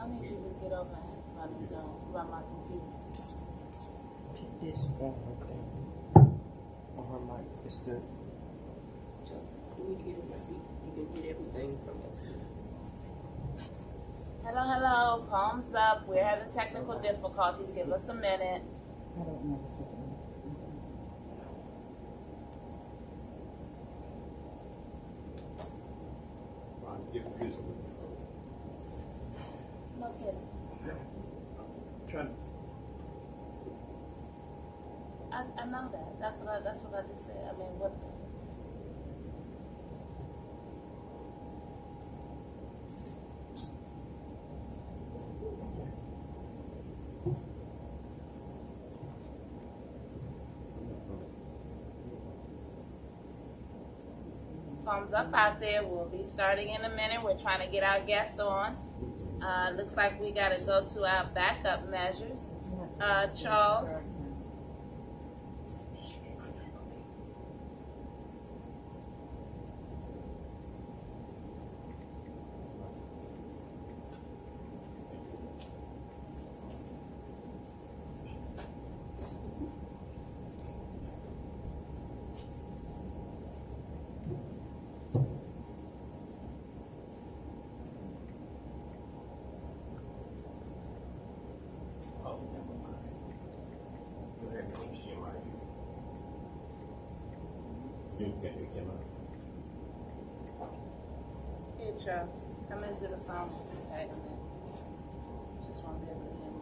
need you to get over and run this run my computer. Pick this on her thing. On her mic. It's the. You need to get in the seat. You can get everything from that seat. Hello, hello. Palms up. We're having technical difficulties. Give us a minute. I don't know. No kidding. I know that. That's what I just said. I mean, what? Palms up out there. We'll be starting in a minute. We're trying to get our guest on. Looks like we got to go to our backup measures. Charles. Hey Charles, come into the phone. Tag him in. Just want to be able to hear him.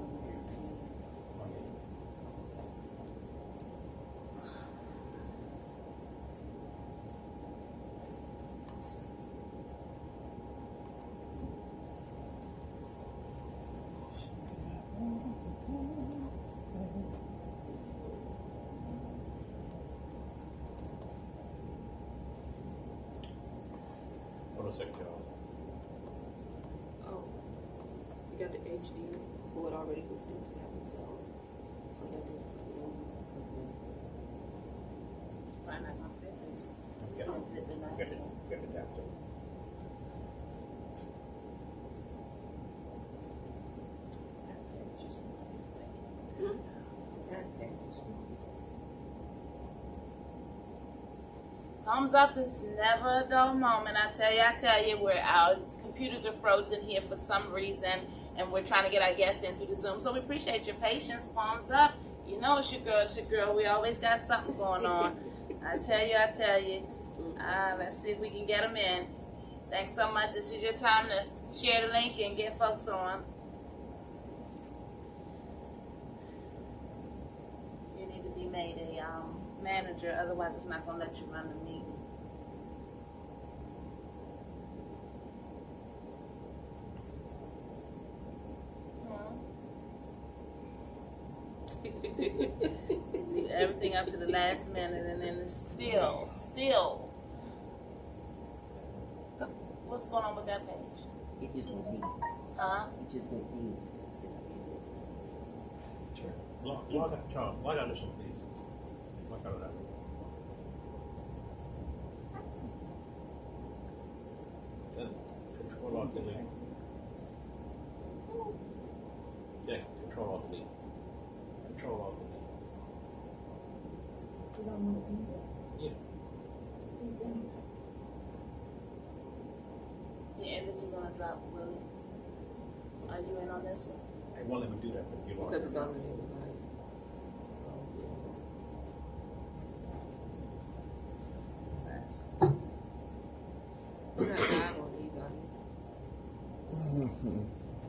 Oh, you got the HD board already hooked into that one, so all you gotta do is plug it in. It's probably not going to fit this one. It'll fit the last one. Get the adapter. Thumbs up is never a dull moment. I tell you, where our computers are frozen here for some reason, and we're trying to get our guests in through the Zoom. So we appreciate your patience. Palms up. You know it's your girl. We always got something going on. I tell you. Let's see if we can get them in. Thanks so much. This is your time to share the link and get folks on. You need to be made a manager, otherwise it's not going to let you run the meeting. Do everything up to the last minute, and then it's still. What's going on with that page? It just won't be. Huh? It just won't be. Log out this one, please. Log out of that one. Then control alt delete. Yeah, control alt delete. Control alt delete. Yeah. Yeah, everything gonna drop, will it? Are you in on this one? I won't let me do that, but you Because it's already in the device. You're not live on these, are you?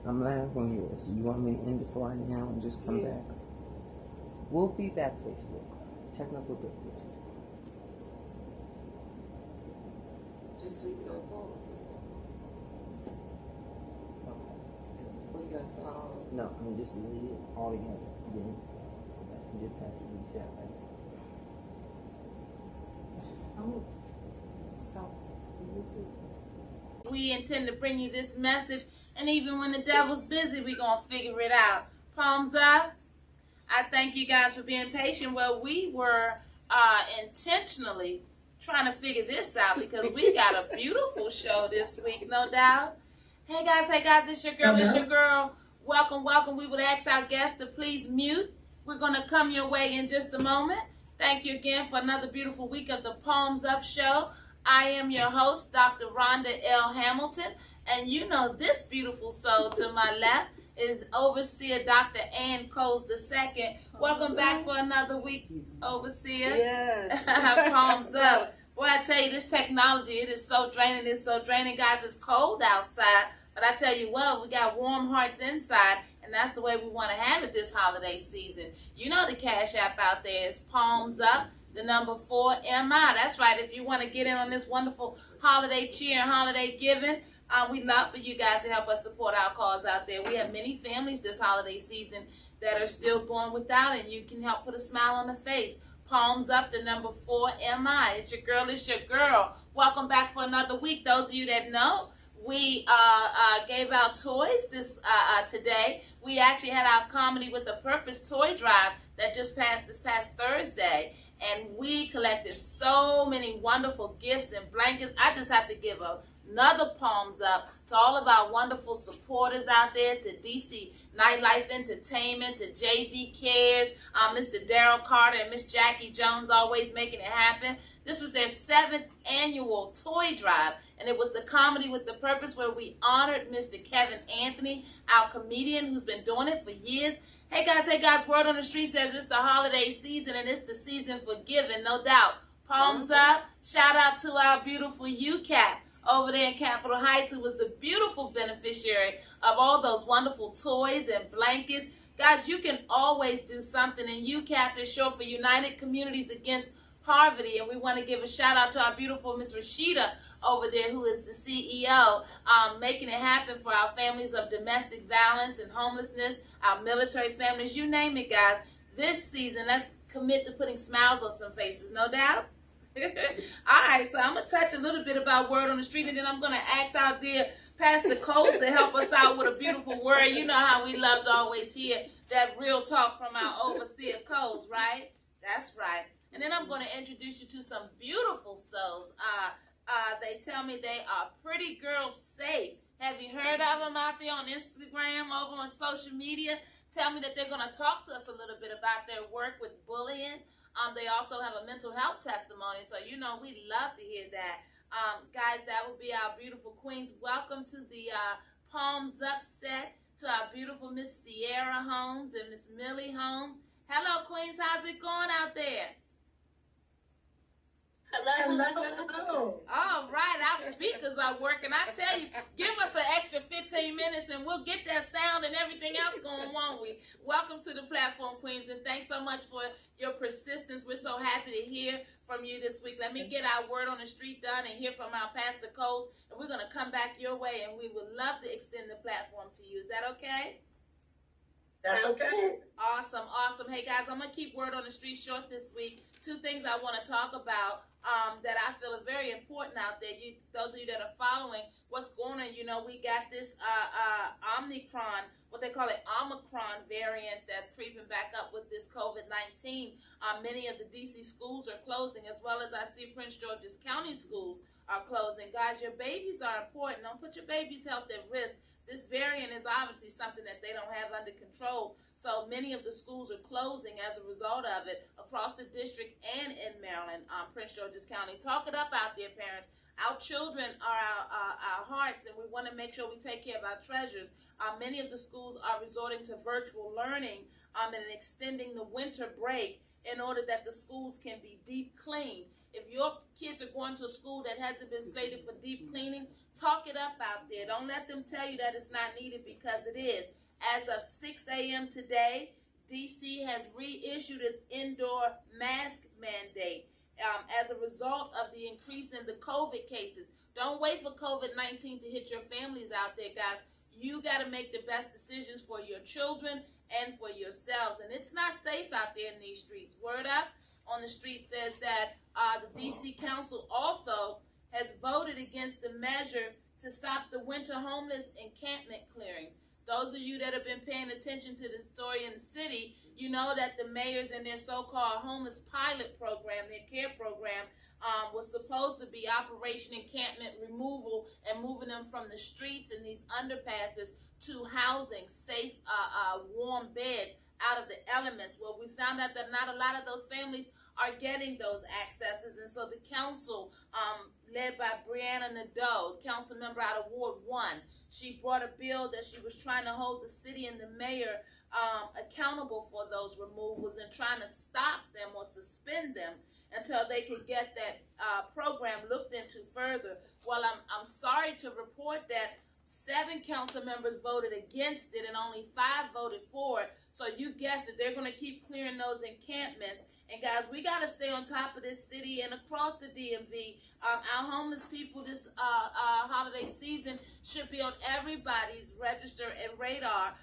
I'm live on yours. You want me to end it for right now and just come back? We'll be back, Facebook. Technical difficulties. Just leave it on pause. Or you gotta start all over. No, I mean just leave it all together. Then you just have to reset right now. We intend to bring you this message, and even when the devil's busy, we're going to figure it out. Palms up. I thank you guys for being patient. Well, we were intentionally trying to figure this out because we got a beautiful show this week, no doubt. Hey guys, it's your girl. Welcome. We would ask our guests to please mute. We're going to come your way in just a moment. Thank you again for another beautiful week of the Palms Up Show. I am your host, Dr. Rhonda L. Hamilton, and you know this beautiful soul to my left is Overseer Dr. Ann Coles II. Welcome back for another week, Overseer. Yes. Palms up. Boy, I tell you, this technology, it is so draining. It's so draining, guys. It's cold outside. But I tell you what, we got warm hearts inside, and that's the way we want to have it this holiday season. You know the Cash App out there is Palms Up, the number 4MI. That's right. If you want to get in on this wonderful holiday cheer and holiday giving, we'd love for you guys to help us support our cause out there. We have many families this holiday season that are still going without, and you can help put a smile on the face. Palms Up, the number 4MI. It's your girl. Welcome back for another week. Those of you that know, we gave out toys today. We actually had our Comedy with a Purpose toy drive that just passed this past Thursday. And we collected so many wonderful gifts and blankets. I just have to give another palms up to all of our wonderful supporters out there, to DC Nightlife Entertainment, to JV Cares, Mr. Daryl Carter and Miss Jackie Jones, always making it happen. This was their 7th annual toy drive, and it was the Comedy with the Purpose where we honored Mr. Kevin Anthony, our comedian who's been doing it for years. Hey guys, word on the street says it's the holiday season, and it's the season for giving, no doubt. Palms up. Shout out to our beautiful UCAP over there in Capitol Heights, who was the beautiful beneficiary of all those wonderful toys and blankets. Guys, you can always do something, and UCAP is short for United Communities Against Poverty, and we want to give a shout out to our beautiful Miss Rashida over there, who is the CEO, making it happen for our families of domestic violence and homelessness, our military families, you name it, guys. This season, let's commit to putting smiles on some faces, no doubt. All right, so I'm going to touch a little bit about word on the street, and then I'm going to ask our dear Pastor Coles to help us out with a beautiful word. You know how we love to always hear that real talk from our Overseer Coles, right? That's right. And then I'm going to introduce you to some beautiful souls. They tell me they are Pretty Girls Safe. Have you heard of them out there on Instagram, over on social media? Tell me that they're going to talk to us a little bit about their work with bullying. They also have a mental health testimony, so you know we love to hear that. Guys, that will be our beautiful queens. Welcome to the Palms Up set, to our beautiful Miss Sierra Holmes and Miss Millie Holmes. Hello, queens. How's it going out there? Hello. All right, our speakers are working. I tell you, give us an extra 15 minutes and we'll get that sound and everything else going, won't we? Welcome to the platform, queens, and thanks so much for your persistence. We're so happy to hear from you this week. Let me get our word on the street done and hear from our Pastor Coles, and we're going to come back your way, and we would love to extend the platform to you. Is that okay? That's okay. Awesome. Hey, guys, I'm going to keep word on the street short this week. 2 things I want to talk about that I feel are very important out there. Those of you that are following what's going on, you know, we got this Omicron, what they call it, Omicron variant that's creeping back up with this COVID-19. Many of the D.C. schools are closing, as well as I see Prince George's County schools are closing. Guys, your babies are important. Don't put your baby's health at risk. This variant is obviously something that they don't have under control. So many of the schools are closing as a result of it across the district and in Maryland, Prince George's County. Talk it up out there, parents. Our children are our hearts, and we want to make sure we take care of our treasures. Many of the schools are resorting to virtual learning and extending the winter break in order that the schools can be deep cleaned. If your kids are going to a school that hasn't been slated for deep cleaning, talk it up out there. Don't let them tell you that it's not needed, because it is. As of 6 a.m. today, D.C. has reissued its indoor mask mandate as a result of the increase in the COVID cases. Don't wait for COVID-19 to hit your families out there, guys. You got to make the best decisions for your children and for yourselves. And it's not safe out there in these streets. Word up on the street says that the D.C. Council also has voted against the measure to stop the winter homeless encampment clearings. Those of you that have been paying attention to the story in the city, You know that the mayors in their so-called homeless pilot program, their care program, was supposed to be Operation Encampment Removal and moving them from the streets and these underpasses to housing, safe, warm beds out of the elements. Well, we found out that not a lot of those families are getting those accesses, and so the council, led by Brianna Nadeau, council member out of Ward 1, she brought a bill that she was trying to hold the city and the mayor accountable for those removals and trying to stop them or suspend them until they could get that program looked into further. Well, I'm sorry to report that 7 council members voted against it and only 5 voted for it. So you guessed it, they're going to keep clearing those encampments. And guys, we got to stay on top of this city and across the DMV. Our homeless people this holiday season should be on everybody's register and radar,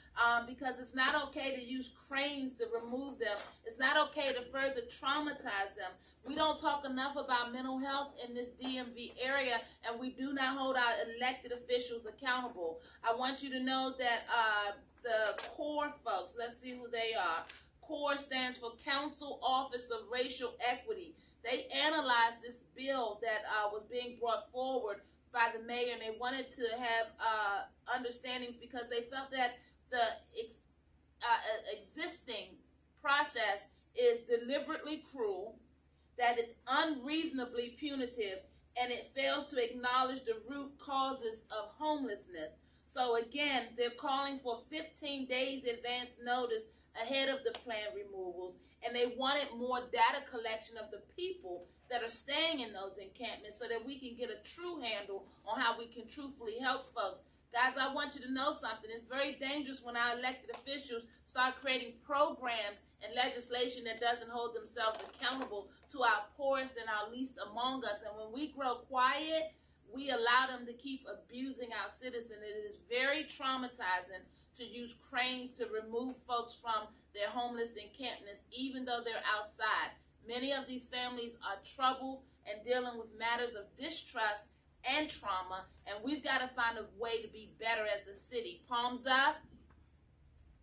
because it's not okay to use cranes to remove them. It's not okay to further traumatize them. We don't talk enough about mental health in this DMV area, and we do not hold our elected officials accountable. I want you to know that the CORE folks, let's see who they are. CORE stands for Council Office of Racial Equity. They analyzed this bill that was being brought forward by the mayor, and they wanted to have understandings because they felt that the existing process is deliberately cruel, that it's unreasonably punitive, and it fails to acknowledge the root causes of homelessness. So again, they're calling for 15 days advance notice ahead of the planned removals, and they wanted more data collection of the people that are staying in those encampments so that we can get a true handle on how we can truthfully help folks. Guys, I want you to know something. It's very dangerous when our elected officials start creating programs and legislation that doesn't hold themselves accountable to our poorest and our least among us. And when we grow quiet, we allow them to keep abusing our citizens. It is very traumatizing to use cranes to remove folks from their homeless encampments, even though they're outside. Many of these families are troubled and dealing with matters of distrust and trauma, and we've got to find a way to be better as a city. Palms up.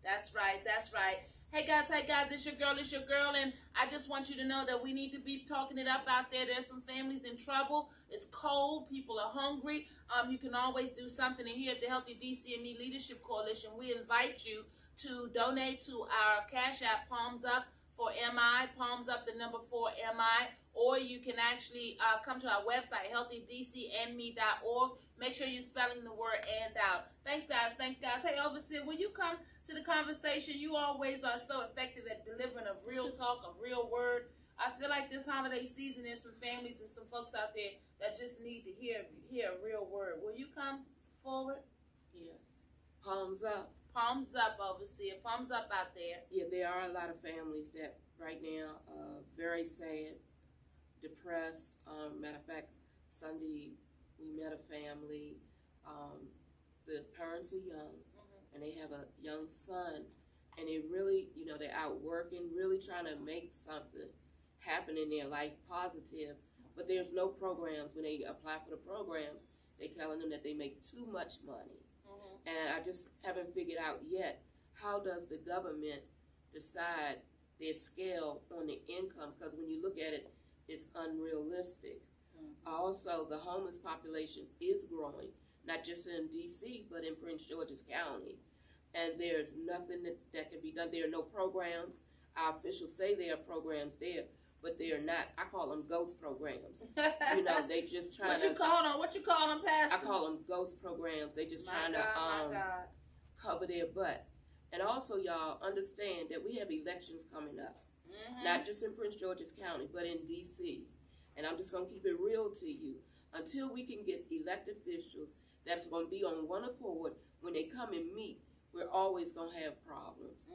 That's right, that's right. Hey guys, it's your girl, and I just want you to know that we need to be talking it up out there. There's some families in trouble. It's cold. People are hungry. You can always do something. And here at the Healthy DC and Me Leadership Coalition, we invite you to donate to our Cash App, Palms Up for MI, Palms Up the number 4 MI, or you can actually come to our website, healthydcandme.org. Make sure you're spelling the word "and" out. Thanks, guys. Hey, Overseer, when you come to the conversation, you always are so effective at delivering a real talk, a real word. I feel like this holiday season, there's some families and some folks out there that just need to hear a real word. Will you come forward? Yes. Palms up. Palms up, Overseer. Palms up out there. Yeah, there are a lot of families that right now are very sad, depressed. Matter of fact, Sunday we met a family. The parents are young, and they have a young son, and they really, they're out working, really trying to make something happen in their life positive, but there's no programs. When they apply for the programs, they're telling them that they make too much money. And I just haven't figured out yet, how does the government decide their scale on the income? Because when you look at it, it's unrealistic. Also, the homeless population is growing, not just in D.C., but in Prince George's County. And there's nothing that can be done. There are no programs. Our officials say there are programs there, but they are not. I call them ghost programs. They just trying What you call them, Pastor? I call them ghost programs. They just trying to cover their butt. And also, y'all, understand that we have elections coming up. Not just in Prince George's County, but in D.C. And I'm just going to keep it real to you. Until we can get elected officials that's going to be on one accord when they come and meet, we're always going to have problems.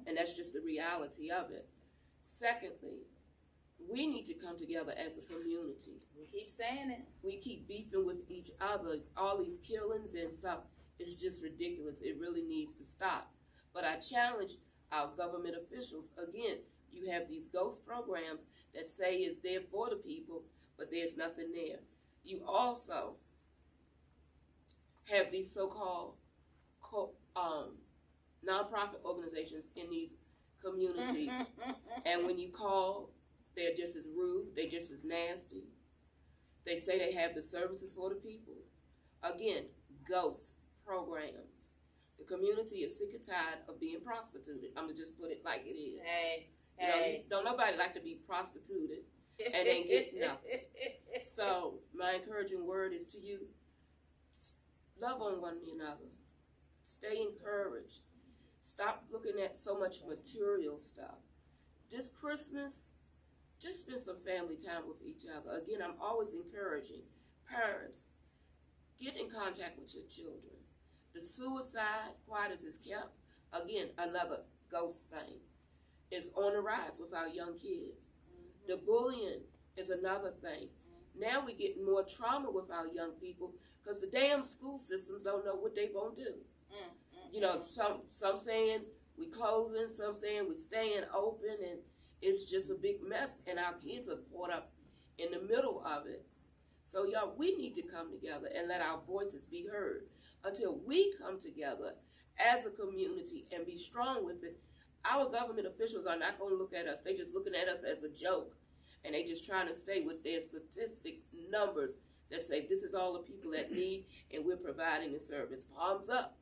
And that's just the reality of it. Secondly, we need to come together as a community. We keep saying it. We keep beefing with each other. All these killings and stuff is just ridiculous. It really needs to stop. But I challenge our government officials. Again, you have these ghost programs that say it's there for the people, but there's nothing there. You also have these so-called nonprofit organizations in these communities. And when you call, they're just as rude, they're just as nasty. They say they have the services for the people. Again, ghost programs. The community is sick and tired of being prostituted. I'm going to just put it like it is. Don't nobody like to be prostituted and ain't get nothing. So my encouraging word is to you, love on one another. Stay encouraged. Stop looking at so much material stuff. This Christmas, just spend some family time with each other. Again, I'm always encouraging parents, get in contact with your children. The suicide, quiet as it's kept, again, another ghost thing, is on the rise with our young kids. The bullying is another thing. Now we get more trauma with our young people because the damn school systems don't know what they're going to do. You know, some saying we closing, some saying we staying open, and it's just a big mess, and our kids are caught up in the middle of it. So, y'all, we need to come together and let our voices be heard. Until we come together as a community and be strong with it, our government officials are not going to look at us. They're just looking at us as a joke, and they just trying to stay with their statistic numbers that say this is all the people that need, and we're providing the service. Palms up.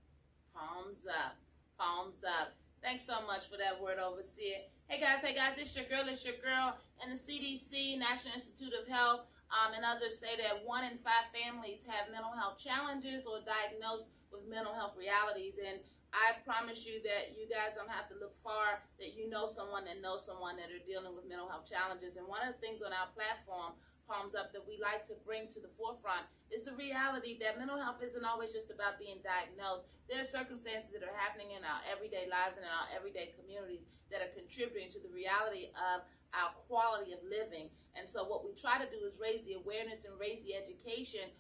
Palms up. Palms up. Thanks so much for that word, Overseer. Hey guys, it's your girl, and the CDC, National Institute of Health, and others say that 1 in 5 families have mental health challenges or diagnosed with mental health realities. And I promise you that you guys don't have to look far, that you know someone that knows someone that are dealing with mental health challenges. And one of the things on our platform, Palms Up, that we like to bring to the forefront is the reality that mental health isn't always just about being diagnosed. There are circumstances that are happening in our everyday lives and in our everyday communities that are contributing to the reality of our quality of living. And so what we try to do is raise the awareness and raise the education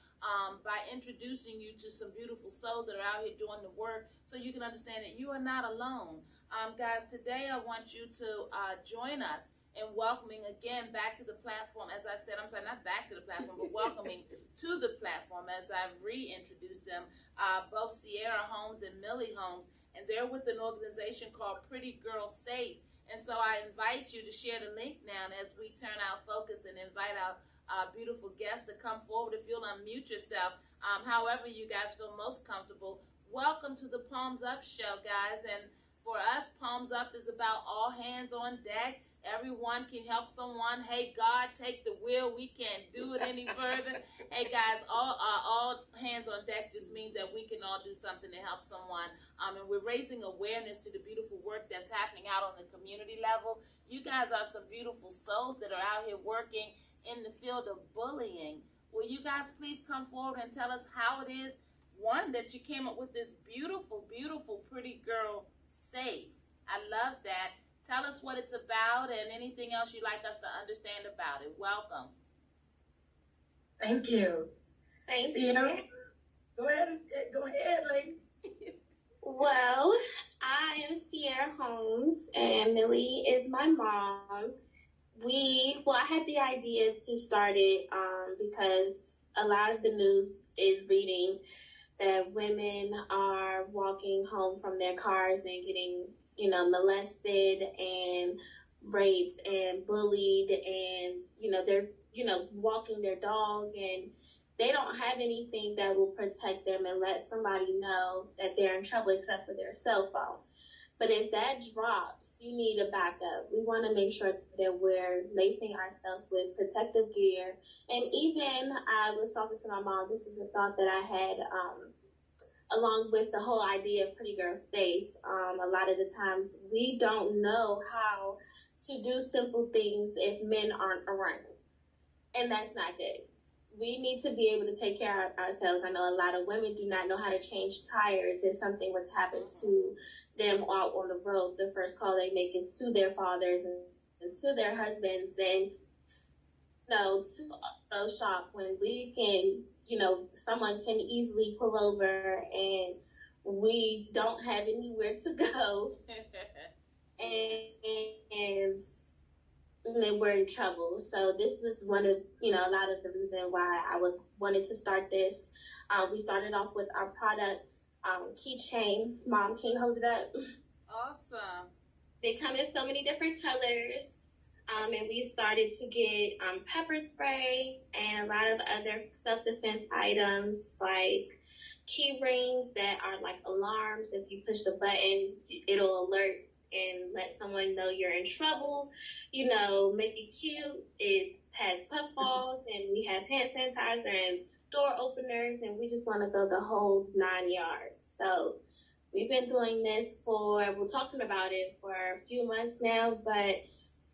by introducing you to some beautiful souls that are out here doing the work, so you can understand that you are not alone. Guys, today I want you to join us in welcoming again back to the platform. As I said, I'm sorry, not back to the platform, but welcoming to the platform as I reintroduced them, both Sierra Holmes and Millie Holmes, and they're with an organization called Pretty Girl Safe. And so I invite you to share the link now as we turn our focus and invite our beautiful guests to come forward. If you'll unmute yourself, however you guys feel most comfortable. Welcome to the Palms Up show, guys. And for us, Palms Up is about all hands on deck. Everyone can help someone. Hey, God, take the wheel. We can't do it any further. Hey, guys, all hands on deck just means that we can all do something to help someone. And we're raising awareness to the beautiful work that's happening out on the community level. You guys are some beautiful souls that are out here working in the field of bullying. Will you guys please come forward and tell us how it is, one, that you came up with this beautiful, beautiful Pretty Girl Safe. I love that. Tell us what it's about and anything else you'd like us to understand about it. Welcome. Thank you. Thank You you. know, go ahead, lady. Well, I am Sierra Holmes, and Millie is my mom. I had the idea to start it because a lot of the news is reading that women are walking home from their cars and getting, molested and raped and bullied, and, they're, walking their dog, and they don't have anything that will protect them and let somebody know that they're in trouble except for their cell phone. But if that drops, you need a backup. We want to make sure that we're lacing ourselves with protective gear. And even I was talking to my mom, this is a thought that I had along with the whole idea of Pretty Girl Safe. A lot of the times we don't know how to do simple things if men aren't around. And that's not good. We need to be able to take care of ourselves. I know a lot of women do not know how to change tires if something was happened to them out on the road. The first call they make is to their fathers and to their husbands, and to auto shop when we can, someone can easily pull over and we don't have anywhere to go, and then we're in trouble. So this was one of, a lot of the reason why I wanted to start this. We started off with our product keychain. Mom, can you hold it up? Awesome. They come in so many different colors. And we started to get pepper spray and a lot of other self-defense items like key rings that are like alarms. If you push the button, it'll alert and let someone know you're in trouble. You know, make it cute. It has puffballs, and we have hand sanitizer and door openers, and we just want to go the whole 9 yards. So we've been doing this we're talking about it for a few months now, but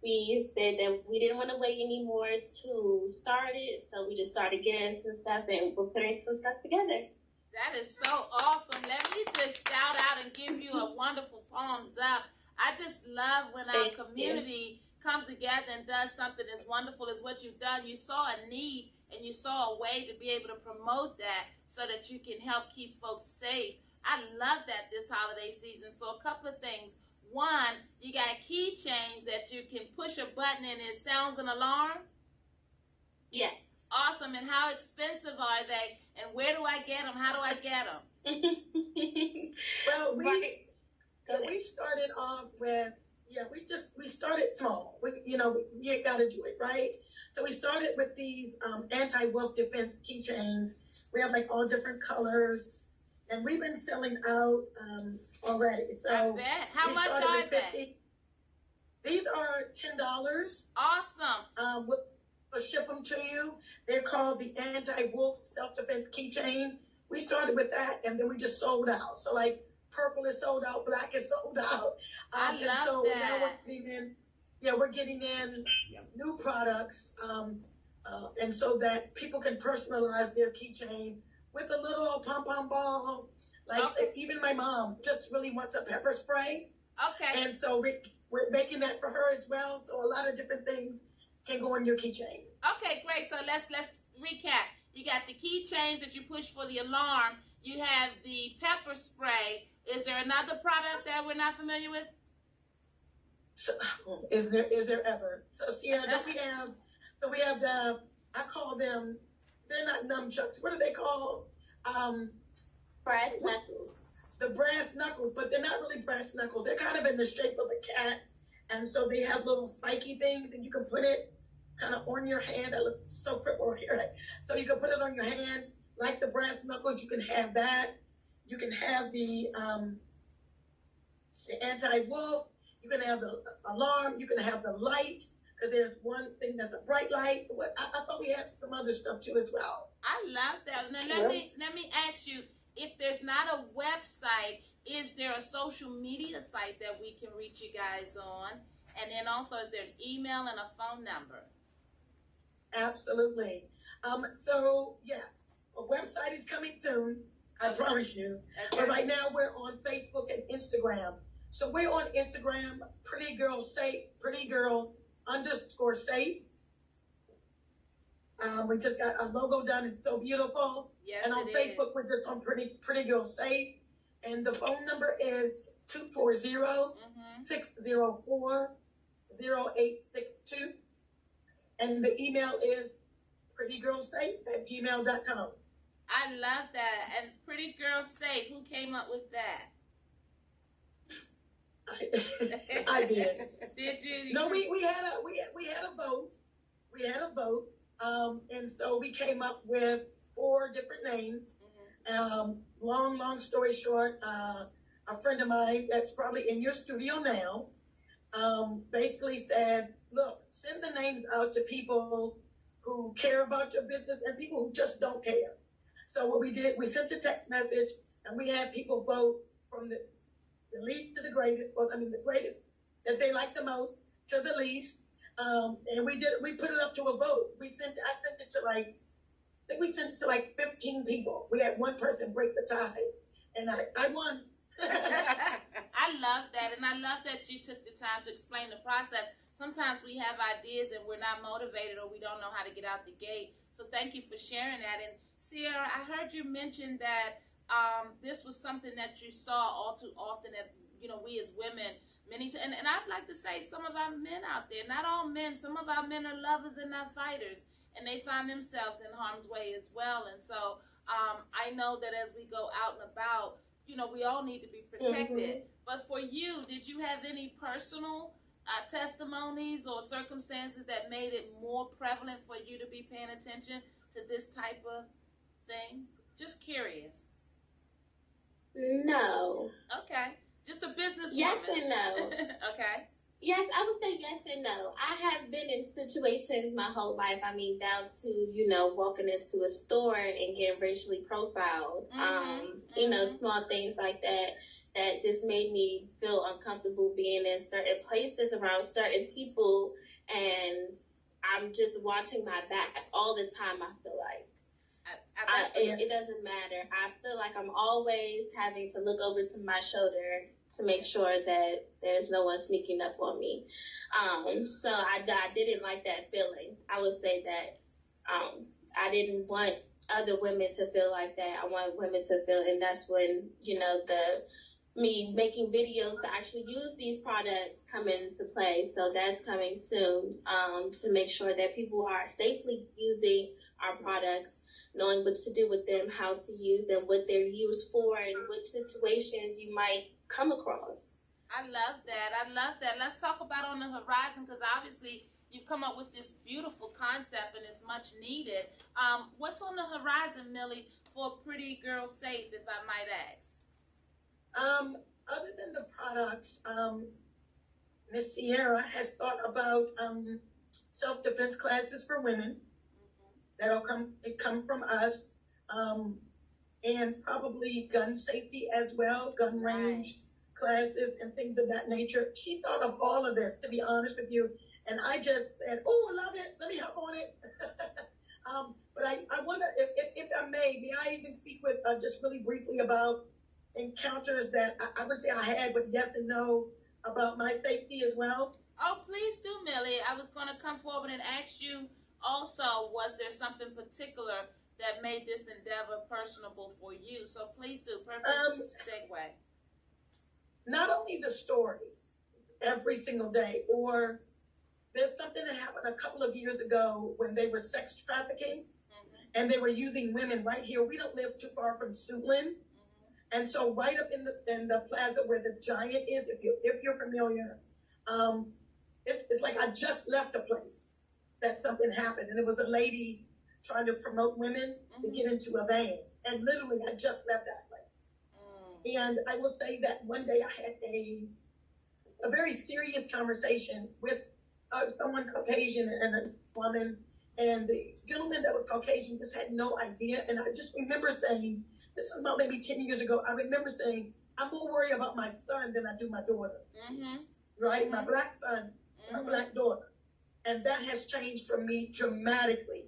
we said that we didn't want to wait anymore to start it, so we just started getting some stuff, and we're putting some stuff together. That is so awesome. Let me just shout out and give you a wonderful palms up. I just love when our community comes together and does something as wonderful as what you've done. You saw a need, and you saw a way to be able to promote that so that you can help keep folks safe. I love that this holiday season. So a couple of things. One, you got keychains that you can push a button and it sounds an alarm. Yes. Awesome. And how expensive are they? And where do I get them? How do I get them? Well, we started off with, we started small. You got to do it, right? So we started with these anti-wolf defense keychains. We have like all different colors. And we've been selling out already. So I bet. How much are they? These are $10. Awesome. We'll ship them to you. They're called the Anti-Wolf Self-Defense Keychain. We started with that, and then we just sold out. So like purple is sold out, black is sold out. I love and so that. Now we're getting in new products, and so that people can personalize their keychain with a little pom-pom ball. Like even my mom just really wants a pepper spray. Okay. And so we're making that for her as well. So a lot of different things can go in your keychain. Okay, great. So let's recap. You got the keychains that you push for the alarm. You have the pepper spray. Is there another product that we're not familiar with? So, is there ever? So yeah, then we have the, I call them, they're not nunchucks. What are they called? Brass knuckles. The brass knuckles, but they're not really brass knuckles. They're kind of in the shape of a cat. And so they have little spiky things, and you can put it kind of on your hand. I look so crippled here. So you can put it on your hand like the brass knuckles. You can have that. You can have the anti-wolf. You can have the alarm. You can have the light. Because there's one thing that's a bright light. I thought we had some other stuff too as well. I love that. Now let me ask you, if there's not a website, is there a social media site that we can reach you guys on? And then also, is there an email and a phone number? Absolutely. So yes, a website is coming soon. I promise you. Okay. But right now we're on Facebook and Instagram. So we're on Instagram, Pretty Girl Safe, Pretty Girl _safe. We just got a logo done. It's so beautiful. Yes, and on Facebook, we're just on Pretty Girl Safe. And the phone number is 240-604-0862. And the email is prettygirlsafe@gmail.com. I love that. And Pretty Girl Safe, who came up with that? I did. Did you? No, we had a vote. We had a vote. And so we came up with 4 different names. Long story short, a friend of mine that's probably in your studio now, basically said, look, send the names out to people who care about your business and people who just don't care. So what we did, we sent a text message, and we had people vote from the least to the greatest, the greatest that they like the most to the least. And we put it up to a vote. I sent it to like 15 people. We had one person break the tie, and I won. I love that, and I love that you took the time to explain the process. Sometimes we have ideas and we're not motivated, or we don't know how to get out the gate. So thank you for sharing that. And Sierra, I heard you mention that this was something that you saw all too often that, we as women, and I'd like to say some of our men out there, not all men, some of our men are lovers and not fighters, and they find themselves in harm's way as well. And so I know that as we go out and about, we all need to be protected. But for you, did you have any personal testimonies or circumstances that made it more prevalent for you to be paying attention to this type of thing? Just curious. No. Okay. Just a businesswoman. Yes and no. Okay. Yes, I would say yes and no. I have been in situations my whole life. I mean, down to, walking into a store and getting racially profiled. Small things like that just made me feel uncomfortable being in certain places around certain people. And I'm just watching my back all the time, I feel like. It doesn't matter. I feel like I'm always having to look over to my shoulder to make sure that there's no one sneaking up on me. So I didn't like that feeling. I would say that I didn't want other women to feel like that. I want women to feel, and that's when, me making videos to actually use these products come into play. So that's coming soon, to make sure that people are safely using our products, knowing what to do with them, how to use them, what they're used for, and which situations you might come across. I love that. Let's talk about on the horizon, because obviously you've come up with this beautiful concept and it's much needed. What's on the horizon, Millie, for Pretty Girl Safe, if I might ask? Other than the products, Miss Sierra has thought about self-defense classes for women. That'll come from us, and probably gun safety as well, gun range classes and things of that nature. She thought of all of this, to be honest with you, and I just said, "Oh, I love it. Let me hop on it." But I wonder if I may I even speak with just really briefly about encounters that I would say I had with yes and no about my safety as well. Oh, please do, Millie. I was going to come forward and ask you also, was there something particular that made this endeavor personable for you? So please do. Perfect segue. Not only the stories every single day, or there's something that happened a couple of years ago when they were sex trafficking, and they were using women right here. We don't live too far from Suitland. And so right up in the plaza where the Giant is, if you're familiar, it's like I just left a place that something happened, and it was a lady trying to promote women to get into a van, and literally I just left that place. And I will say that one day I had a very serious conversation with someone Caucasian and a woman, and the gentleman that was Caucasian just had no idea. And I just remember saying, this was about maybe 10 years ago, I remember saying, I'm more worried about my son than I do my daughter. Right? My black son, my black daughter. And that has changed for me dramatically.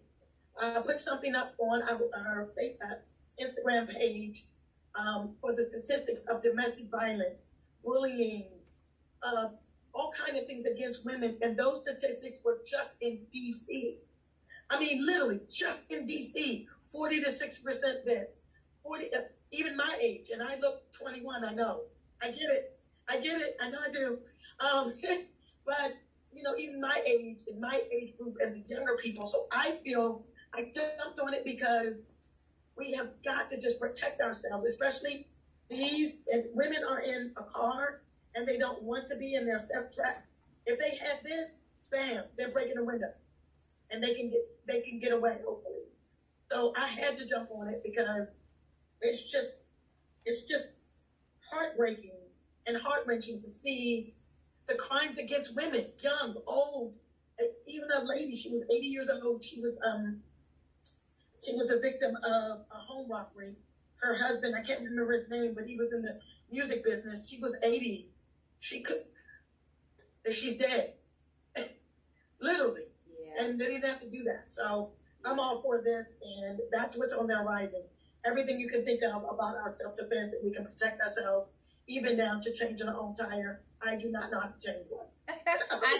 I put something up on our Instagram page for the statistics of domestic violence, bullying, all kinds of things against women. And those statistics were just in D.C. I mean, literally, just in D.C., 40 to 6% this. 40, even my age, and I look 21, I know. I get it, I know I do. But, even my age, in my age group and the younger people, so I feel I jumped on it because we have got to just protect ourselves, especially if women are in a car and they don't want to be in their self-tracks. If they had this, bam, they're breaking the window, and they can get away, hopefully. So I had to jump on it because it's just heartbreaking and heart-wrenching to see the crimes against women, young, old, even a lady. She was 80 years old. She was a victim of a home robbery. Her husband, I can't remember his name, but he was in the music business. She was 80. She's dead, literally. Yeah. And they didn't have to do that. So I'm all for this, and that's what's on the horizon. Everything you can think of about our self-defense, and we can protect ourselves, even down to changing our own tire. I do not know how to change one. I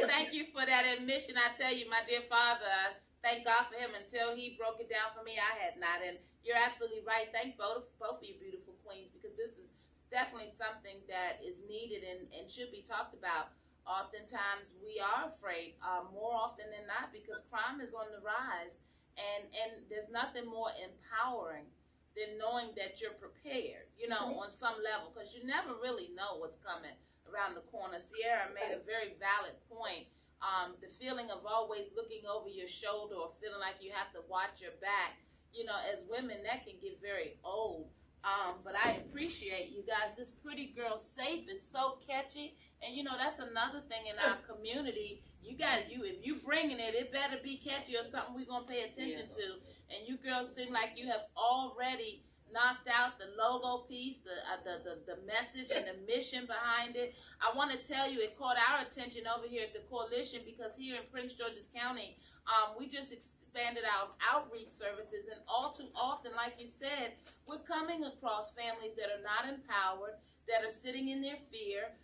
thank you for that admission. I tell you, my dear father, thank God for him. Until he broke it down for me, I had not. And you're absolutely right. Thank both of you beautiful queens, because this is definitely something that is needed and should be talked about. Oftentimes we are afraid, more often than not, because crime is on the rise. And there's nothing more empowering than knowing knowing that you're prepared, you know, on some level, because you never really know what's coming around the corner. Sierra made a very valid point. The feeling of always looking over your shoulder or feeling like you have to watch your back, you know, as women, that can get very old. But I appreciate you guys. This Pretty Girl Safe is so catchy. And, you know, that's another thing in our community. If you bringing it, it better be catchy or something we're going to pay attention to. And you girls seem like you have already knocked out the logo piece, the message and the mission behind it. I want to tell you, it caught our attention over here at the Coalition, because here in Prince George's County, we just expanded our outreach services, and all too often, like you said, we're coming across families that are not empowered, that are sitting in their fear,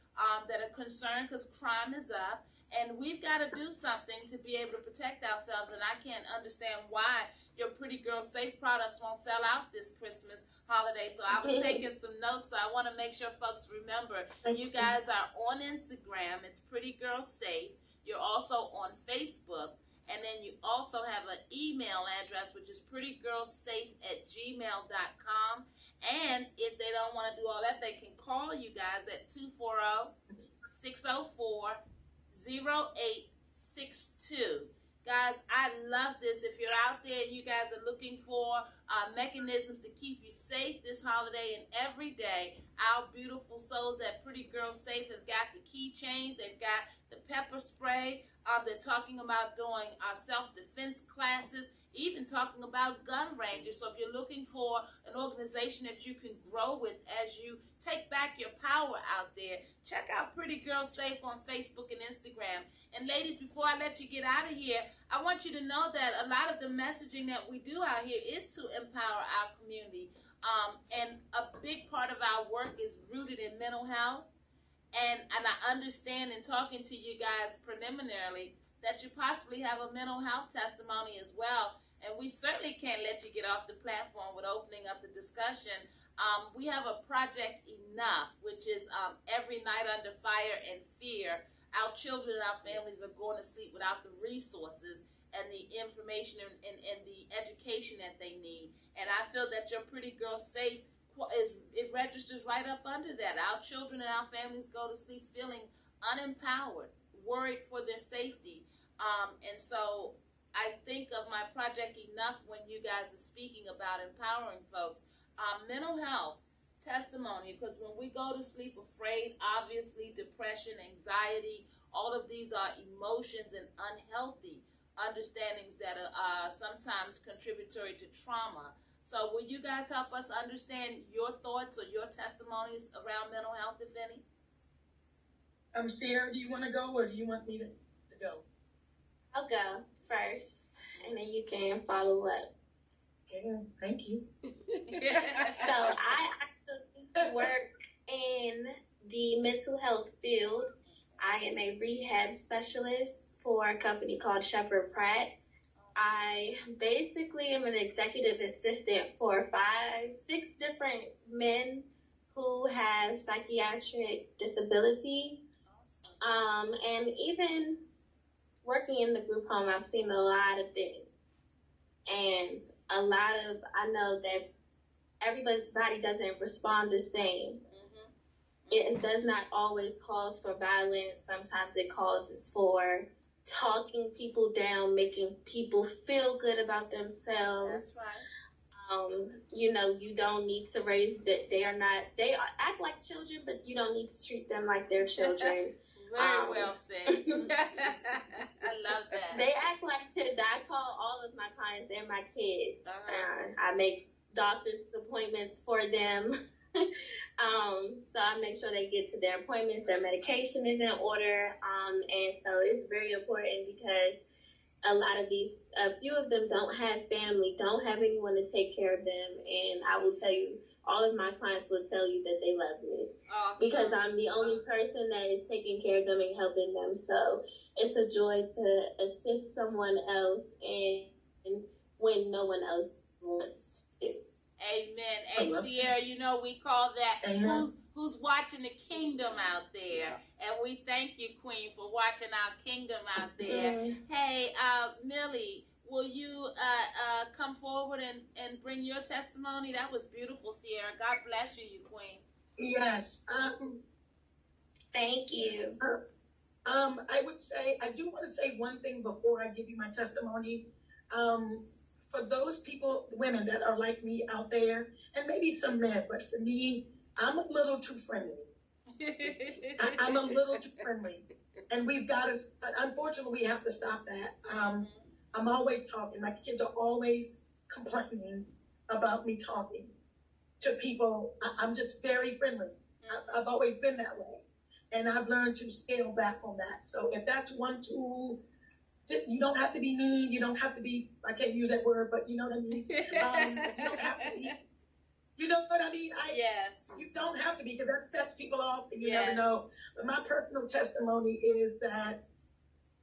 that are concerned because crime is up, and we've got to do something to be able to protect ourselves. And I can't understand why your Pretty Girl Safe products won't sell out this Christmas holiday. So I was taking some notes. So I want to make sure folks remember, you guys are on Instagram. It's Pretty Girl Safe. You're also on Facebook. And then you also have an email address, which is prettygirlsafe@gmail.com. And if they don't want to do all that, they can call you guys at 240-604-0862. Guys, I love this. If you're out there and you guys are looking for mechanisms to keep you safe this holiday and every day, our beautiful souls at Pretty Girl Safe have got the keychains. They've got the pepper spray. They're talking about doing self-defense classes, even talking about gun ranges. So if you're looking for an organization that you can grow with as you take back your power out there, check out Pretty Girl Safe on Facebook and Instagram. And ladies, before I let you get out of here, I want you to know that a lot of the messaging that we do out here is to empower our community. And a big part of our work is rooted in mental health. And I understand in talking to you guys preliminarily that you possibly have a mental health testimony as well. And we certainly can't let you get off the platform with opening up the discussion. We have a Project Enough, which is every night under fire and fear. Our children and our families are going to sleep without the resources and the information and the education that they need. And I feel that your Pretty Girl Safe, it registers right up under that. Our children and our families go to sleep feeling unempowered, worried for their safety. And so I think of my Project Enough when you guys are speaking about empowering folks. Mental health testimony, because when we go to sleep afraid, obviously depression, anxiety, all of these are emotions and unhealthy understandings that are sometimes contributory to trauma. So will you guys help us understand your thoughts or your testimonies around mental health, if any? Sierra, do you want to go or do you want me to go? I'll go first, and then you can follow up. Okay, thank you. So I actually work in the mental health field. I am a rehab specialist for a company called Shepherd Pratt. I basically am an executive assistant for 5-6 different men who have psychiatric disability. And even working in the group home, I've seen a lot of things. And I know that everybody doesn't respond the same. It does not always cause for violence. Sometimes it causes for talking people down, making people feel good about themselves. That's right. You don't need to raise that. They act like children, but you don't need to treat them like they're children. Very well said. I love that. They act like children. I call all of my clients, they're my kids. I make doctor's appointments for them. So I make sure they get to their appointments, their medication is in order. And so it's very important because a few of them don't have family, don't have anyone to take care of them. And I will tell you, all of my clients will tell you that they love me. Awesome. Because I'm the only person that is taking care of them and helping them. So it's a joy to assist someone else and when no one else wants to. Amen. Hey, Sierra, we call that who's watching the kingdom out there. And we thank you, Queen, for watching our kingdom out there. Hey, Millie, will you come forward and bring your testimony? That was beautiful, Sierra. God bless you, you queen. Yes. Thank you. I would say, I do want to say one thing before I give you my testimony. For those people, women that are like me out there, and maybe some men, but for me, I'm a little too friendly. I'm a little too friendly. And we've got to, unfortunately, we have to stop that. I'm always talking. My kids are always complaining about me talking to people. I'm just very friendly. I've always been that way. And I've learned to scale back on that. So if that's one tool, you don't have to be mean. You don't have to be, I can't use that word, but you know what I mean? You don't have to be, you know what I mean? Yes. You don't have to be, because that sets people off and you Yes. never know. But my personal testimony is that,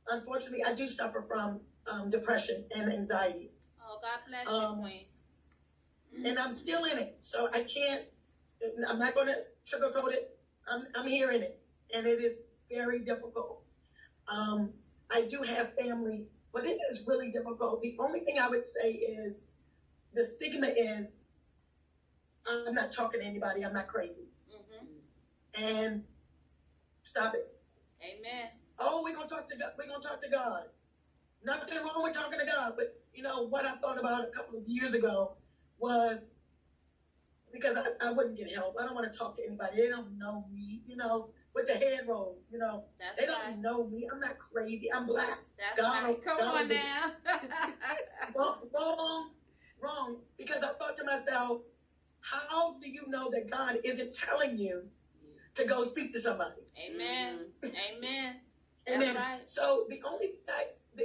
unfortunately, I do suffer from depression and anxiety. Oh, God bless you, queen. And I'm still in it. So I'm not going to sugarcoat it. I'm here in it. And it is very difficult. I do have family, but it is really difficult. The only thing I would say is the stigma is I'm not talking to anybody. I'm not crazy. Mm-hmm. And stop it. Amen. Oh, we're going to talk to God. We're going to talk to God. Nothing wrong with talking to God. But, you know, what I thought about a couple of years ago was, because I wouldn't get help. I don't want to talk to anybody. They don't know me, you know, with the head roll, you know. That's they right. don't know me. I'm not crazy. I'm black. That's God, right. Come God on now. Wrong. Because I thought to myself, how do you know that God isn't telling you to go speak to somebody? Amen. Mm-hmm. Amen. And That's then, right. so the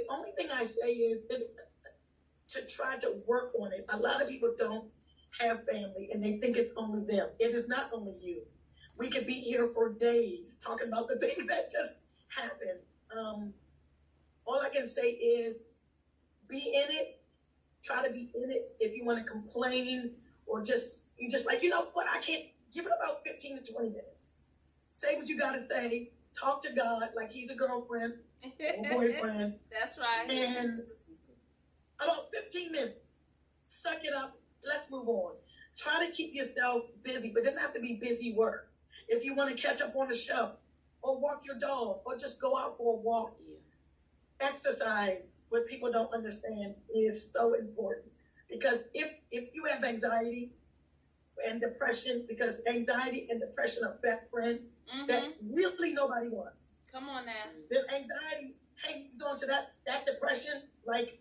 only thing I say is to try to work on it. A lot of people don't have family and they think it's only them. It is not only you. We could be here for days talking about the things that just happen. All I can say is be in it. Try to be in it. If you want to complain or you just like, you know what, I can't, give it about 15 to 20 minutes. Say what you got to say. Talk to God like he's a girlfriend or boyfriend. That's right. And about 15 minutes. Suck it up. Let's move on. Try to keep yourself busy, but it doesn't have to be busy work. If you want to catch up on a show or walk your dog or just go out for a walk, exercise, what people don't understand is so important. Because if you have anxiety and depression, because anxiety and depression are best friends that really nobody wants. Come on now. The anxiety hangs on to that depression like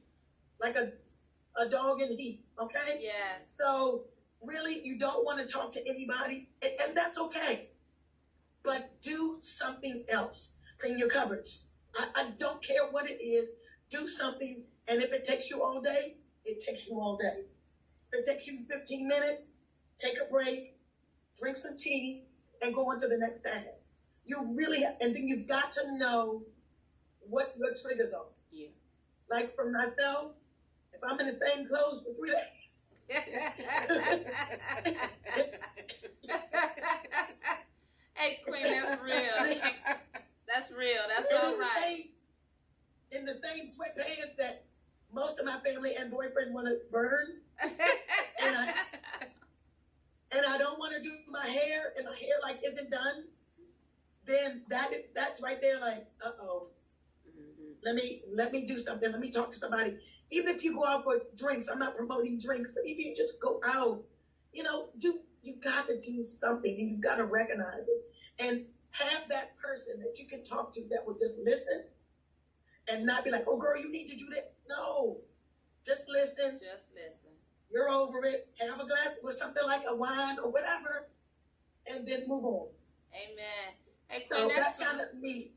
a dog in heat, okay? Yes. So really, you don't want to talk to anybody, and that's okay. But do something else. Clean your cupboards. I don't care what it is. Do something, and if it takes you all day, it takes you all day. If it takes you 15 minutes, take a break, drink some tea, and go on to the next task. You really, and then you've got to know what your triggers are. Yeah. Like for myself, if I'm in the same clothes for 3 days. Hey, Queen, that's real. That's real. That's all right. In the same sweatpants that most of my family and boyfriend want to burn. and I don't want to do my hair, and my hair like isn't done, then that's right there like, uh-oh. Mm-hmm. Let me do something. Let me talk to somebody. Even if you go out for drinks, I'm not promoting drinks, but if you just go out, you know, you got to do something, and you've got to recognize it and have that person that you can talk to that will just listen and not be like, oh girl, you need to do that. No, just listen. Just listen. You're over it. Have a glass with something like a wine or whatever, and then move on. Amen. Hey, Queen, So that's kind of me.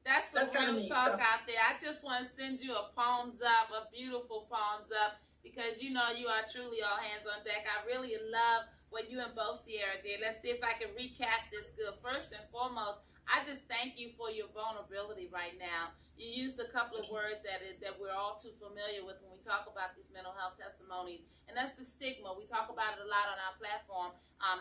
That's some real me, talk so. out there. I just want to send you a palms up, a beautiful palms up, because you know you are truly all hands on deck. I really love what you and both Sierra did. Let's see if I can recap this good. First and foremost, I just thank you for your vulnerability right now. You used a couple of words that we're all too familiar with when we talk about these mental health testimonies, and that's the stigma. We talk about it a lot on our platform,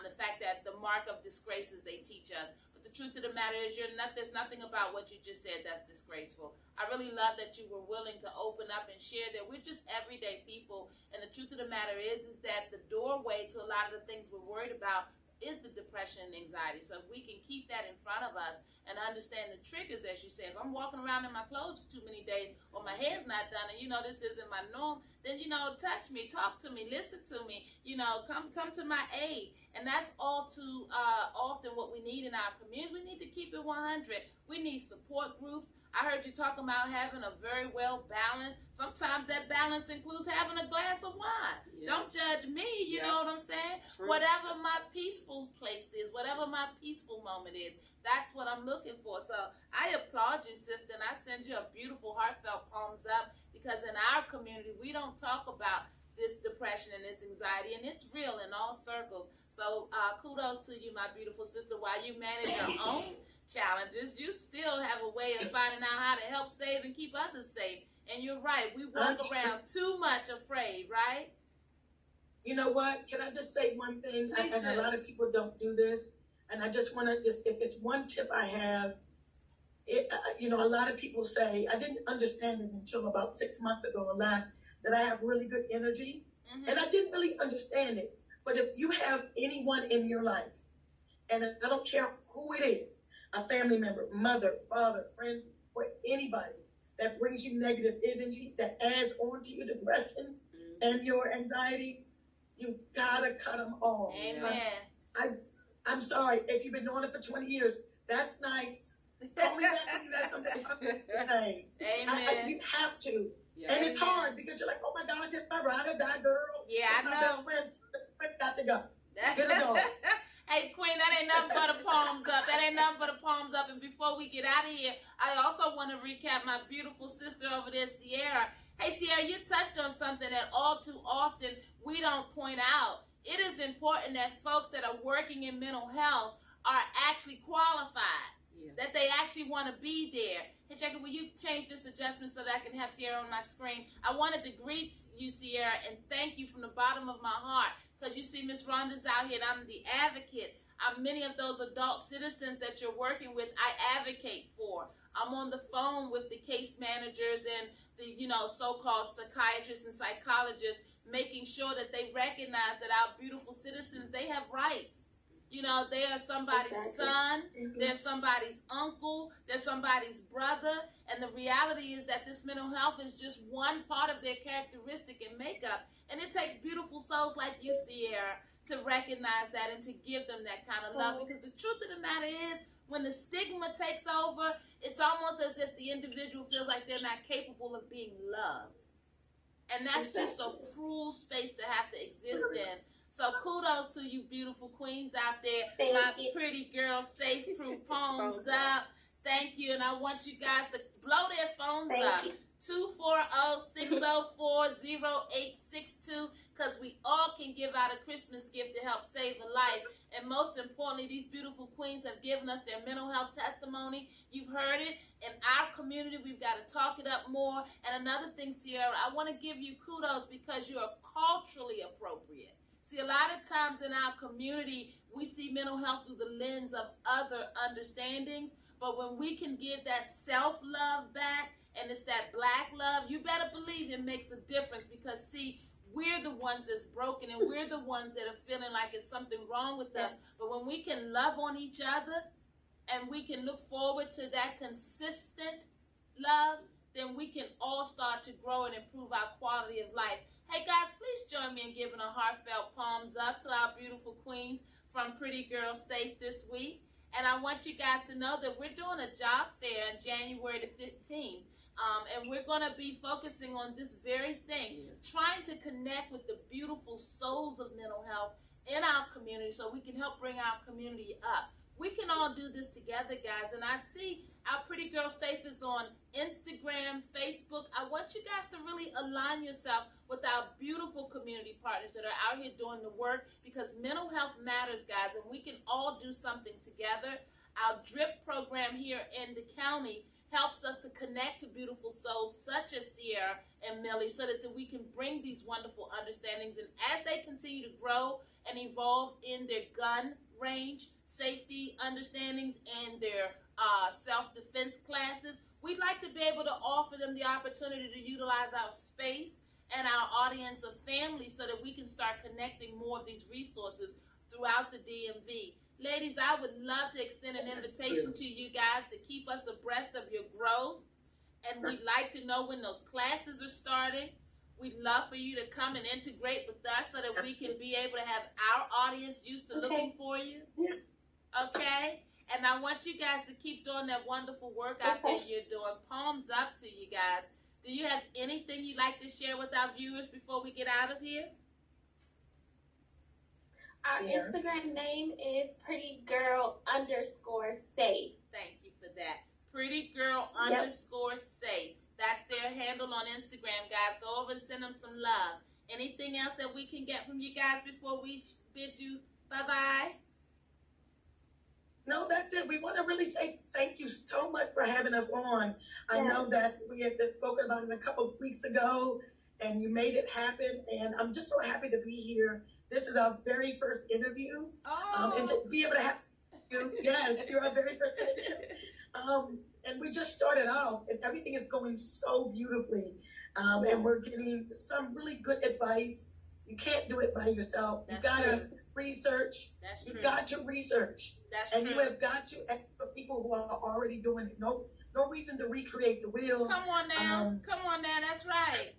the fact that the mark of disgraces they teach us. But the truth of the matter is there's nothing about what you just said that's disgraceful. I really love that you were willing to open up and share that we're just everyday people. And the truth of the matter is that the doorway to a lot of the things we're worried about is the depression and anxiety. So if we can keep that in front of us and understand the triggers, as you said, if I'm walking around in my clothes for too many days or my hair's not done and, this isn't my norm, then, touch me, talk to me, listen to me, come to my aid. And that's all too often what we need in our community. We need to keep it 100. We need support groups. I heard you talking about having a very well balanced. Sometimes that balance includes having a glass of wine. Yeah. Don't judge me, you know what I'm saying? True. Whatever my peaceful place is, whatever my peaceful moment is, that's what I'm looking for. So I applaud you, sister, and I send you a beautiful, heartfelt palms up, because in our community, we don't talk about this depression and this anxiety, and it's real in all circles. So kudos to you, my beautiful sister. While you manage your own challenges, you still have a way of finding out how to help save and keep others safe. And you're right, we walk around too much afraid, right? You know what? Can I just say one thing? And a lot of people don't do this. And I just want to if it's one tip I have, a lot of people say, I didn't understand it until about 6 months ago or last, that I have really good energy. Mm-hmm. And I didn't really understand it. But if you have anyone in your life, and I don't care who it is, a family member, mother, father, friend, or anybody that brings you negative energy, that adds on to your depression and your anxiety, you gotta cut them off. Amen. I'm sorry, if you've been doing it for 20 years, that's nice. Call me back when you have something to say. Amen. You have to. Yeah. And it's hard because you're like, oh my God, this my ride or die girl. Yeah, I know. My best friend got to go. Get it on. Hey, Queen, that ain't nothing but a palms up. That ain't nothing but a palms up. And before we get out of here, I also want to recap my beautiful sister over there, Sierra. Hey, Sierra, you touched on something that all too often we don't point out. It is important that folks that are working in mental health are actually qualified, that they actually want to be there. Hey, check it, will you change this adjustment so that I can have Sierra on my screen? I wanted to greet you, Sierra, and thank you from the bottom of my heart, because you see Miss Rhonda's out here, and I'm the advocate. Many of those adult citizens that you're working with, I advocate for. I'm on the phone with the case managers and the, so-called psychiatrists and psychologists, making sure that they recognize that our beautiful citizens, they have rights. They are somebody's son, they're somebody's uncle, they're somebody's brother, and the reality is that this mental health is just one part of their characteristic and makeup, and it takes beautiful souls like you, Sierra, to recognize that and to give them that kind of love, because the truth of the matter is, when the stigma takes over, it's almost as if the individual feels like they're not capable of being loved, and that's just a cruel space to have to exist in. So kudos to you beautiful queens out there. Thank you. Pretty girl, safe crew, palms up. Thank you. And I want you guys to blow their phones up. 240-604-0862, because we all can give out a Christmas gift to help save a life. And most importantly, these beautiful queens have given us their mental health testimony. You've heard it. In our community, we've got to talk it up more. And another thing, Sierra, I want to give you kudos because you are culturally appropriate. See, a lot of times in our community, we see mental health through the lens of other understandings. But when we can give that self-love back, and it's that black love, you better believe it makes a difference, because, see, we're the ones that's broken, and we're the ones that are feeling like it's something wrong with us. But when we can love on each other and we can look forward to that consistent love, then we can all start to grow and improve our quality of life. Hey, guys, please join me in giving a heartfelt palms up to our beautiful queens from Pretty Girl Safe this week. And I want you guys to know that we're doing a job fair on January the 15th. And we're going to be focusing on this very thing, trying to connect with the beautiful souls of mental health in our community so we can help bring our community up. We can all do this together, guys. And I see our Pretty Girl Safe is on Instagram, Facebook. I want you guys to really align yourself with our beautiful community partners that are out here doing the work, because mental health matters, guys, and we can all do something together. Our DRIP program here in the county helps us to connect to beautiful souls such as Sierra and Millie, so that we can bring these wonderful understandings. And as they continue to grow and evolve in their gun range, safety understandings and their self-defense classes. We'd like to be able to offer them the opportunity to utilize our space and our audience of families so that we can start connecting more of these resources throughout the DMV. Ladies, I would love to extend an invitation to you guys to keep us abreast of your growth. And we'd like to know when those classes are starting. We'd love for you to come and integrate with us so that we can be able to have our audience used to looking for you. Okay? And I want you guys to keep doing that wonderful work out there you're doing. Palms up to you guys. Do you have anything you'd like to share with our viewers before we get out of here? Our Instagram name is prettygirl_safe. Thank you for that. Prettygirl_safe. That's their handle on Instagram, guys. Go over and send them some love. Anything else that we can get from you guys before we bid you bye-bye? No, that's it. We want to really say thank you so much for having us on. I know that we had been spoken about it a couple of weeks ago, and you made it happen. And I'm just so happy to be here. This is our very first interview. And to be able to have you, yes, you're our very first interview. And we just started out, and everything is going so beautifully. And we're getting some really good advice. You can't do it by yourself. You gotta research. You got to research. And you have got to ask for people who are already doing it. No reason to recreate the wheel. Come on now. That's right.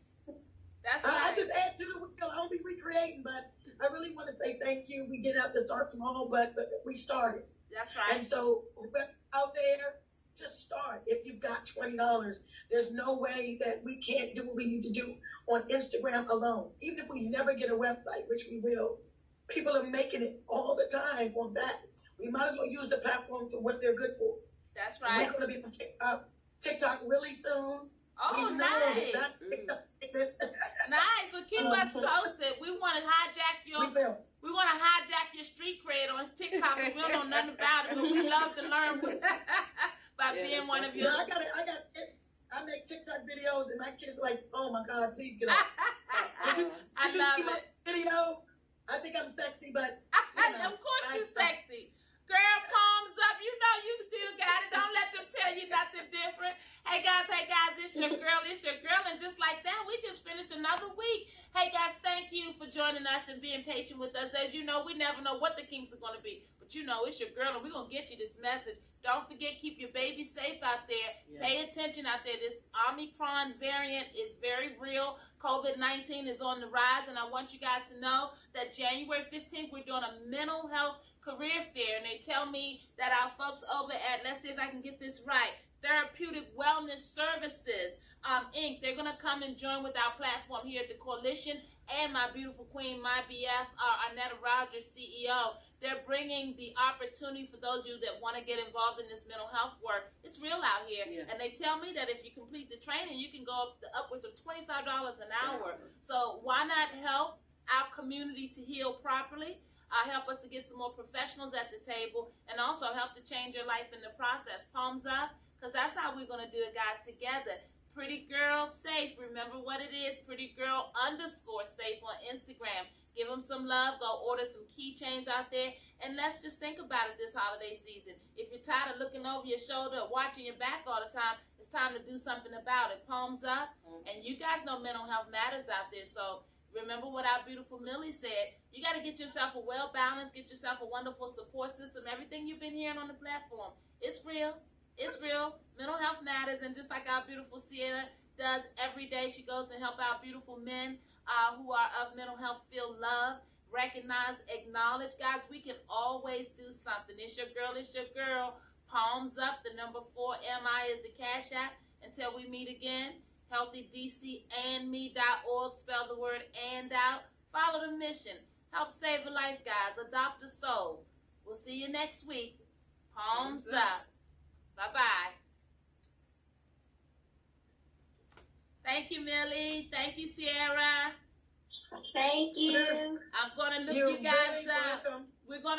That's right. I just add to the wheel. I don't be recreating, but I really want to say thank you. We did have to start small, but we started. That's right. And so whoever out there, just start. If you've got $20, there's no way that we can't do what we need to do on Instagram alone. Even if we never get a website, which we will, people are making it all the time on that. We might as well use the platform for what they're good for. That's right. We're going to be on TikTok really soon. Oh, nice. Nice. Well, keep us posted. We want to hijack your street cred on TikTok. We don't know nothing about it, but we love to learn by being one of your. I make TikTok videos, and my kids are like, "Oh my God, please get up." I love it. Video. I think I'm sexy, but of course you're sexy. Girl, palms up. You know you still got it. Don't let them tell you nothing different. Hey guys, it's your girl, and just like that, we just finished another week. Hey guys, thank you for joining us and being patient with us. As you know, we never know what the kinks are going to be, but you know it's your girl, and we're going to get you this message. Don't forget, keep your baby safe out there. Yes. Pay attention out there. This Omicron variant is very real. COVID-19 is on the rise, and I want you guys to know that January 15th, we're doing a mental health career fair, and they tell me that our folks over at, let's see if I can get this right, Therapeutic Wellness Services, Inc., they're going to come and join with our platform here at the Coalition, and my beautiful queen, my BF, Arnetta Rogers, CEO. They're bringing the opportunity for those of you that want to get involved in this mental health work. It's real out here. Yes. And they tell me that if you complete the training, you can go up to upwards of $25 an hour. So why not help our community to heal properly? Help us to get some more professionals at the table, and also help to change your life in the process. Palms up, because that's how we're going to do it, guys, together. Pretty Girl Safe. Remember what it is, PrettyGirl_safe on Instagram. Give them some love. Go order some keychains out there. And let's just think about it this holiday season. If you're tired of looking over your shoulder or watching your back all the time, it's time to do something about it. Palms up. And you guys know mental health matters out there. So remember what our beautiful Millie said. You got to get yourself a well-balanced, get yourself a wonderful support system. Everything you've been hearing on the platform, it's real. It's real. Mental health matters. And just like our beautiful Sierra does every day, she goes and help our beautiful men who are of mental health feel love, recognize, acknowledge. Guys, we can always do something. It's your girl. It's your girl. Palms up. The number 4MI is the Cash App. Until we meet again, healthydcandme.org. Spell the word "and" out. Follow the mission. Help save a life, guys. Adopt a soul. We'll see you next week. Palms up. Bye-bye. Thank you, Millie. Thank you, Sierra. Thank you. I'm going to look you guys up. We're going to